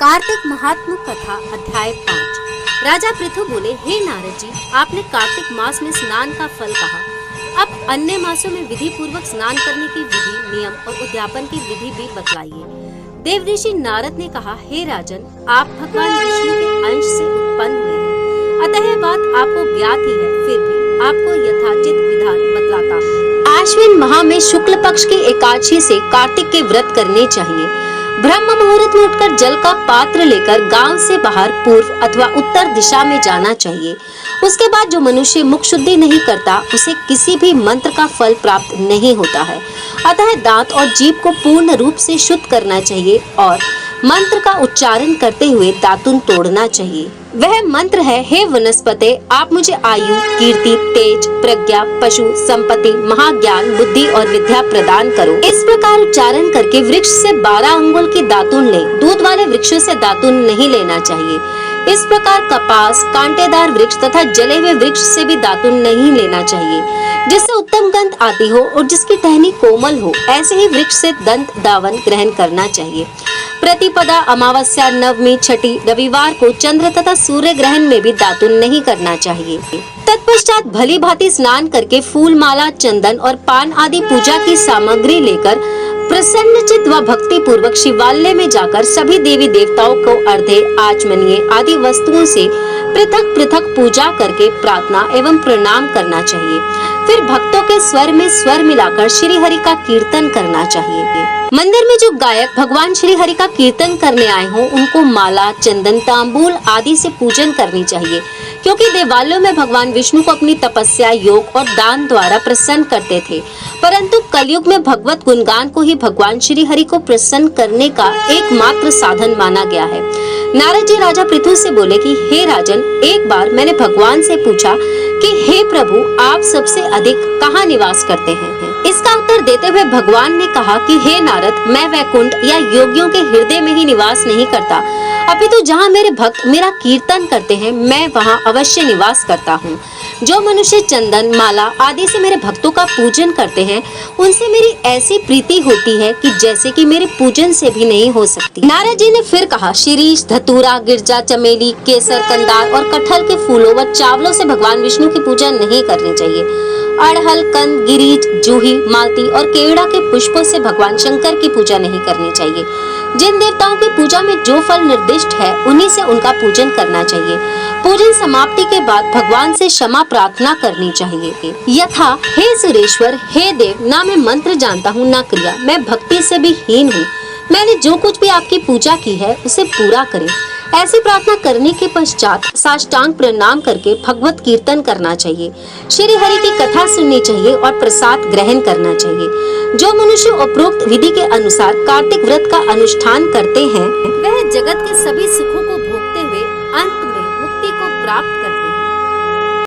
कार्तिक महात्म कथा अध्याय 5। राजा पृथु बोले, हे नारद जी, आपने कार्तिक मास में स्नान का फल कहा। अब अन्य मासों में विधि पूर्वक स्नान करने की विधि, नियम और उद्यापन की विधि भी बतलाइए। देव ऋषि नारद ने कहा, हे राजन, आप भगवान विष्णु के अंश से उत्पन्न हुए हैं, अतः यह बात आपको ज्ञात ही है, फिर भी आपको यथाचित विधान बतलाता हूँ। आश्विन माह में शुक्ल पक्ष की एकादशी से कार्तिक के व्रत करने चाहिए। ब्रह्म मुहूर्त में उठकर जल का पात्र लेकर गांव से बाहर पूर्व अथवा उत्तर दिशा में जाना चाहिए। उसके बाद जो मनुष्य मुख शुद्धि नहीं करता, उसे किसी भी मंत्र का फल प्राप्त नहीं होता है। अतः दांत और जीभ को पूर्ण रूप से शुद्ध करना चाहिए और मंत्र का उच्चारण करते हुए दातुन तोड़ना चाहिए। वह मंत्र है, हे वनस्पते, आप मुझे आयु, कीर्ति, तेज, प्रज्ञा, पशु, संपत्ति, महाज्ञान, बुद्धि और विद्या प्रदान करो। इस प्रकार उच्चारण करके वृक्ष से 12 अंगुल की दातुन ले। दूध वाले वृक्षों से दातुन नहीं लेना चाहिए। इस प्रकार कपास, कांटेदार वृक्ष तथा जले हुए वृक्ष से भी दातुन नहीं लेना चाहिए। जिससे उत्तम गंध आती हो और जिसकी टहनी कोमल हो, ऐसे ही वृक्ष से दंत दावन ग्रहण करना चाहिए। प्रतिपदा, अमावस्या, नवमी, छठी, रविवार को चंद्र तथा सूर्य ग्रहण में भी दातुन नहीं करना चाहिए। तत्पश्चात भली भांति स्नान करके फूल माला, चंदन और पान आदि पूजा की सामग्री लेकर प्रसन्नचित्त व भक्ति पूर्वक शिवालय में जाकर सभी देवी देवताओं को अर्घ्य, आचमनीय आदि वस्तुओं से पृथक पृथक पूजा करके प्रार्थना एवं प्रणाम करना चाहिए। फिर भक्तों के स्वर में स्वर मिलाकर श्री हरि का कीर्तन करना चाहिए। मंदिर में जो गायक भगवान श्री हरि का कीर्तन करने आए हों, उनको माला, चंदन, तांबूल आदि से पूजन करनी चाहिए, क्योंकि देवालयों में भगवान विष्णु को अपनी तपस्या, योग और दान द्वारा प्रसन्न करते थे। परंतु कलयुग में भगवत गुणगान को ही भगवान श्री हरि को प्रसन्न करने का एकमात्र साधन माना गया है। नारद जी राजा पृथु से बोले कि हे राजन, एक बार मैंने भगवान से पूछा कि हे प्रभु, आप सबसे अधिक कहाँ निवास करते हैं? इसका उत्तर देते हुए भगवान ने कहा कि हे नारद, मैं वैकुंठ या योगियों के हृदय में ही निवास नहीं करता, अपितु जहाँ मेरे भक्त मेरा कीर्तन करते हैं, मैं वहाँ अवश्य निवास करता हूँ। जो मनुष्य चंदन, माला आदि से मेरे भक्तों का पूजन करते हैं, उनसे मेरी ऐसी प्रीति होती है कि जैसे कि मेरे पूजन से भी नहीं हो सकती। नारद जी ने फिर कहा, शीरीष, धतूरा, गिरजा, चमेली, केसर, कंदार और कटहल के फूलों व चावलों से भगवान विष्णु की पूजा नहीं करनी चाहिए। अड़हल, कंद, गिरीज, जूही, मालती और केवड़ा के पुष्पों से भगवान शंकर की पूजा नहीं करनी चाहिए। जिन देवताओं की पूजा में जो फल निर्दिष्ट है, उन्हीं से उनका पूजन करना चाहिए। पूजन समाप्ति के बाद भगवान से क्षमा प्रार्थना करनी चाहिए। यथा, हे सुरेश्वर, हे देव, ना मैं मंत्र जानता हूँ ना क्रिया, मैं भक्ति से भी हीन हूँ। मैंने जो कुछ भी आपकी पूजा की है, उसे पूरा करें। ऐसी प्रार्थना करने के पश्चात साष्टांग प्रणाम करके भगवत कीर्तन करना चाहिए। श्री हरि की कथा सुननी चाहिए और प्रसाद ग्रहण करना चाहिए। जो मनुष्य उपरोक्त विधि के अनुसार कार्तिक व्रत का अनुष्ठान करते हैं, वह